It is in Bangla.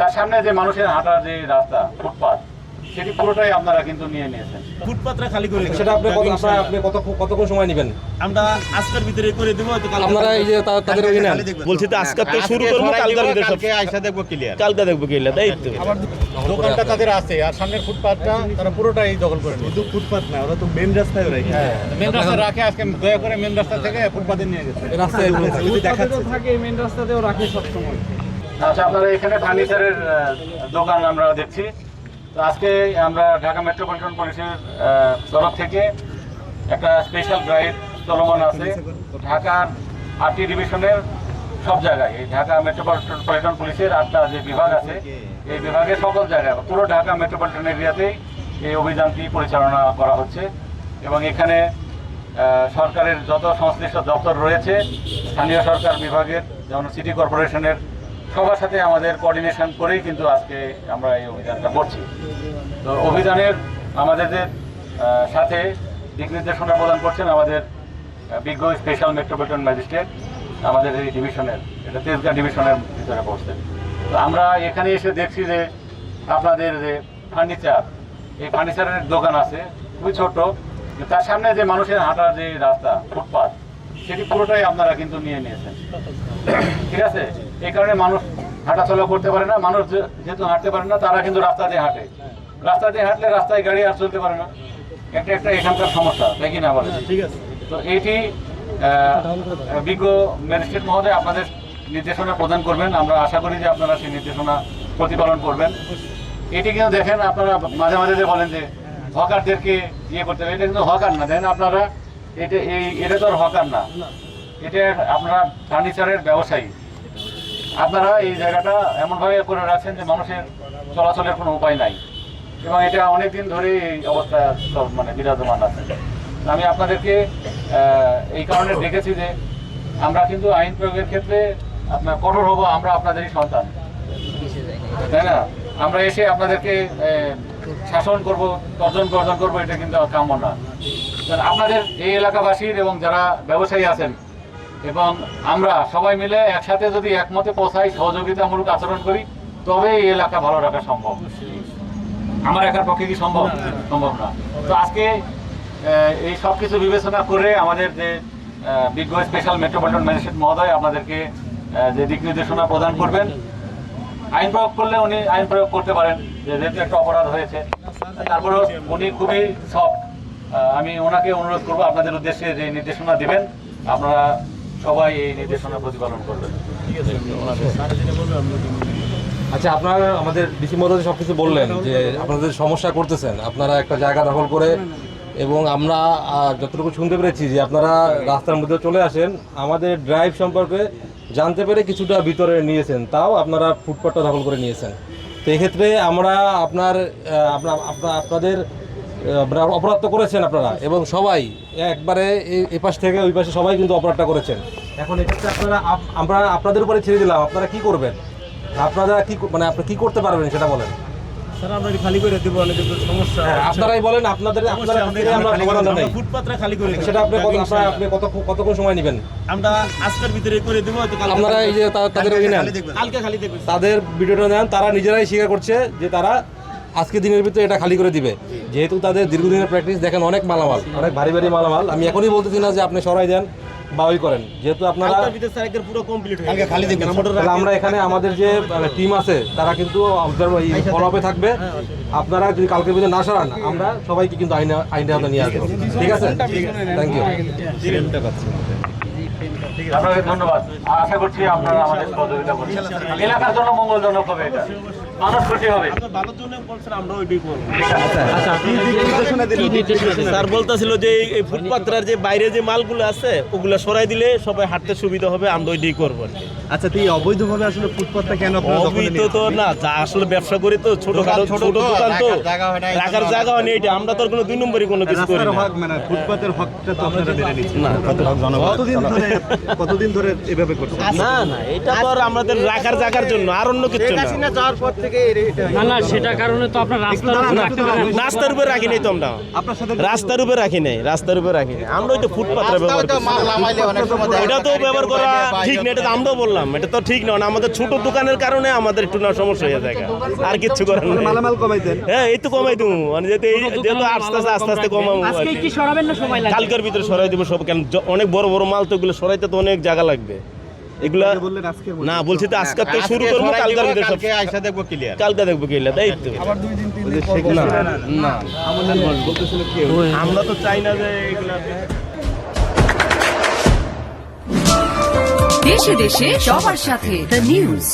তার সামনে যে মানুষের হাঁটার যে রাস্তা ফুটপাত সেটি পুরোটাই আপনারা কিন্তু নিয়ে নিয়েছেন। ফুটপাতটা খালি করে দেব। সেটা আপনি কতক্ষণ সময় নেবেন? আমরা আজকের ভিতরে করে দেব। হয়তো কালকে আপনারা এই যে তাদের ওই নেন বলছি তো আজকে তো শুরু করব, কালকের ভিতরে সব আইসা দেখবো ক্লিয়ার। কালকে দেখব ক্লিয়ার। তাই তো দোকানটা তাদের আছে আর সামনের ফুটপাতটা তারা পুরোটাই দখল করে নিয়েছে। শুধু ফুটপাত না, ওরা তো মেন রাস্তায় রাখে। মেন রাস্তা রাখে, আজকে দয়া করে মেন রাস্তা থেকে ফুটপাতে নিয়ে গেছে। এই রাস্তায় এগুলো থাকে। থাকে মেন রাস্তাতেও রাখে সবসময়। আচ্ছা, আপনারা এখানে ফার্নিচারের দোকান আমরা দেখছি। তো আজকে আমরা ঢাকা মেট্রোপলিটন পুলিশের তরফ থেকে একটা স্পেশাল ড্রাইভ চলমান আছে ঢাকার 8টি ডিভিশনের সব জায়গায়। এই ঢাকা মেট্রোপলিটন পুলিশের 8টা যে বিভাগ আছে এই বিভাগের সকল জায়গায় পুরো ঢাকা মেট্রোপলিটন এরিয়াতেই এই অভিযানটি পরিচালনা করা হচ্ছে। এবং এখানে সরকারের যত সংশ্লিষ্ট দপ্তর রয়েছে, স্থানীয় সরকার বিভাগের যেমন সিটি কর্পোরেশনের সবার সাথে আমাদের কোঅর্ডিনেশন করেই কিন্তু আজকে আমরা এই অভিযানটা করছি। তো অভিযানের আমাদের সাথে দিক নির্দেশনা প্রদান করছেন আমাদের বিজ্ঞ স্পেশাল মেট্রোপলিটন ম্যাজিস্ট্রেট আমাদের এই ডিভিশনের, এটা তেজগাঁ ডিভিশনের ভিতরে পড়ছে। তো আমরা এখানে এসে দেখছি যে আপনাদের যে ফার্নিচার, এই ফার্নিচারের দোকান আছে খুবই ছোট, তার সামনে যে মানুষের হাঁটার যে রাস্তা ফুটপাত সেটি পুরোটাই আপনারা কিন্তু নিয়ে নিয়েছেন। ঠিক আছে, এই কারণে মানুষ হাঁটাচলা করতে পারে না। মানুষ যেহেতু হাঁটতে পারে না, তারা কিন্তু রাস্তা দিয়ে হাঁটে। রাস্তা দিয়ে হাঁটলে রাস্তায় গাড়ি আর চলতে পারে না, একটা এখানকার সমস্যা, তাই কি না বলেন? ঠিক আছে। তো এইটি বিজ্ঞ ম্যাজিস্ট্রেট মহোদয় আপনাদের নির্দেশনা প্রদান করবেন। আমরা আশা করি যে আপনারা সেই নির্দেশনা প্রতিপালন করবেন। এটি কিন্তু দেখেন, আপনারা মাঝে মাঝে যে বলেন যে হকারদেরকে ইয়ে করতে হবে, এটা কিন্তু হকার না। দেখেন আপনারা, এটা তো আর হকার না, এটা আপনারা ফার্নিচারের ব্যবসায়ী। আপনারা এই জায়গাটা এমনভাবে করে রাখছেন যে মানুষের চলাচলের কোনো উপায় নাই, এবং এটা অনেকদিন ধরে এই অবস্থা মানে বিরাজমান আছে। আমি আপনাদেরকে এই কারণে দেখেছি যে আমরা কিন্তু আইন প্রয়োগের ক্ষেত্রে আপনার কঠোর হবো। আমরা আপনাদেরই সন্তান, তাই না? আমরা এসে আপনাদেরকে শাসন করব, তর্জন গর্জন করবো, এটা কিন্তু কাম্য না। আপনাদের এই এলাকাবাসীর এবং যারা ব্যবসায়ী আছেন এবং আমরা সবাই মিলে একসাথে যদি একমতে পৌঁছাই, সহযোগিতামূলক আচরণ করি, তবে এই এলাকা ভালো রাখা সম্ভব। আমার একার পক্ষে কি সম্ভব? সম্ভব না। তো আজকে এই সব কিছু বিবেচনা করে আমাদের যে বিজ্ঞ স্পেশাল মেট্রোপলিটন ম্যাজিস্ট্রেট মহোদয় আপনাদেরকে যে দিক নির্দেশনা প্রদান করবেন, আইন প্রয়োগ করলে উনি আইন প্রয়োগ করতে পারেন, যেহেতু একটা অপরাধ হয়েছে। তারপরে উনি খুবই সফট। আমি ওনাকে অনুরোধ করবো আপনাদের উদ্দেশ্যে যে নির্দেশনা দিবেন, আপনারা সবাই এই নির্দেশনা প্রতিপালন করবেন। ঠিক আছে। আচ্ছা, আপনারা আমাদের ডিসি মহোদয় সবকিছু বললেন যে আপনাদের সমস্যা করতেছেন, আপনারা একটা জায়গা দখল করে, এবং আমরা যতটুকু শুনতে পেরেছি যে আপনারা রাস্তার মধ্যে চলে আসেন, আমাদের ড্রাইভ সম্পর্কে জানতে পেরে কিছুটা ভিতরে নিয়েছেন, তাও আপনারা ফুটপাতটা দখল করে নিয়েছেন। তো এক্ষেত্রে আমরা আপনাদের অপরাধ তো করেছেন আপনারা, এবং সবাই একবারে এই পাশ থেকে ওই পাশে সবাই কিন্তু অপরাধটা করেছেন। এখন এক্ষেত্রে আমরা আপনাদের উপরে ছেড়ে দিলাম, আপনারা কি করবেন? আপনারা কি মানে আপনি কি করতে পারবেন সেটা বলেন। স্যার আমরা খালি করে দেব, অনেক সমস্যা। আপনারাই বলেন, আপনারা ফুটপাতটা খালি করে দেব। সেটা আপনি কতক্ষণ সময় নেবেন? আমরা আজকের ভিতরে করে দেব। হয়তো কালকে আপনারা এই যে তাদের ওই নেন, কালকে খালি দেখবেন। তাদের ভিডিওটা নেন, তারা নিজেরাই স্বীকার করছে যে তারা আজকে দিনের ভিতরে এটা খালি করে দিবে, যেহেতু তাদের দীর্ঘদিনের প্র্যাকটিস। দেখেন অনেক মালামাল, অনেক ভারী ভারী মালামাল। আমি এখনই বলতেছি না যে আপনি সরাই দেন বা ওই করেন, যেহেতু আপনারা পুরো কমপ্লিট হয়ে কালকে খালি দেখবেন। তাহলে আমরা এখানে আমাদের যে টিম আছে তারা কিন্তু ফলো আপে থাকবে। আপনারা যদি কালকের ভিতরে না সরান, আমরা সবাইকে কিন্তু আইনের হাতে নিয়ে আসবো। ঠিক আছে, থ্যাংক ইউ। আপনাকে ধন্যবাদ। আশা করছি আপনারা আমাদের সহযোগিতা করবেন। এলাকার জন্য মঙ্গলজনক হবে, এটা মানুষ খুশি হবে। ভালোর জন্য বলছেন, আমরা ওইটাই করব। আচ্ছা, কি নির্দেশনা দিলেন? স্যার বলতেছিল যে এই ফুটপাতের যে বাইরে যে মালগুলো আছে ওগুলো সরাই দিলে সবাই হাঁটতে সুবিধা হবে, আমরা ওইটাই করবো। আচ্ছা, তুই অবৈধভাবে আসলে ফুটপাতটা কেন আপনারা দখলে অবৈধ নিয়েছেন? তো না, যা আসলে ব্যবসা করি তো ছোট দোকান তো রাখার জায়গা হয় না। এটা আমরা তো কোনো 2 নম্বরই কোনো কিছু করি রাস্তার না। হক মানে ফুটপাতের হকটা তো আপনারা মেনে নিচ্ছেন না, কতদিন ধরে এভাবে করছেন? না, এটা তো আর আমাদের রাখার জায়গার জন্য, আর অন্য কিছু না। না না সেটা কারণে তো আপনার রাস্তার উপর রাখতে পারেন। রাস্তার উপরে রাখি নাই তো আমরা, আপনার সাথে রাস্তার উপরে রাখি নাই, রাস্তার উপরে রাখি নাই, আমরা ওইটা ফুটপাথ ব্যবহার করি। এটা তো ব্যবহার করা ঠিক না, এটা তো আমরাও বললাম এটা তো ঠিক নয়। আমাদের ছোট দোকানের কারণে আমাদের একটু না সমস্যা হয়ে যায়, আর কিচ্ছু করার নেই। মালামাল কমাইতেন। হ্যাঁ এই তো কমাই দেবো, মানে যেহেতু আস্তে আস্তে কমাবো। আজকে কি সরাবেন না সময় লাগবে? কালকের ভিতরে সরাই দেবো সব, কেন অনেক বড় বড় মাল তো এগুলো সরাইতে তো অনেক জায়গা লাগবে। এগুলা বললেন আজকে না বলছি তো আজকে তো শুরু করবো, কালকের ভিতরে সব কালকে দেখবো ক্লিয়ার, তাই তো। আবার 2 দিন 3 দিন পর না না আমাদের বলতেছিল কি আমরা তো চাই না যে এগুলা। দেশে দেশে সবার সাথে দ্য নিউজ।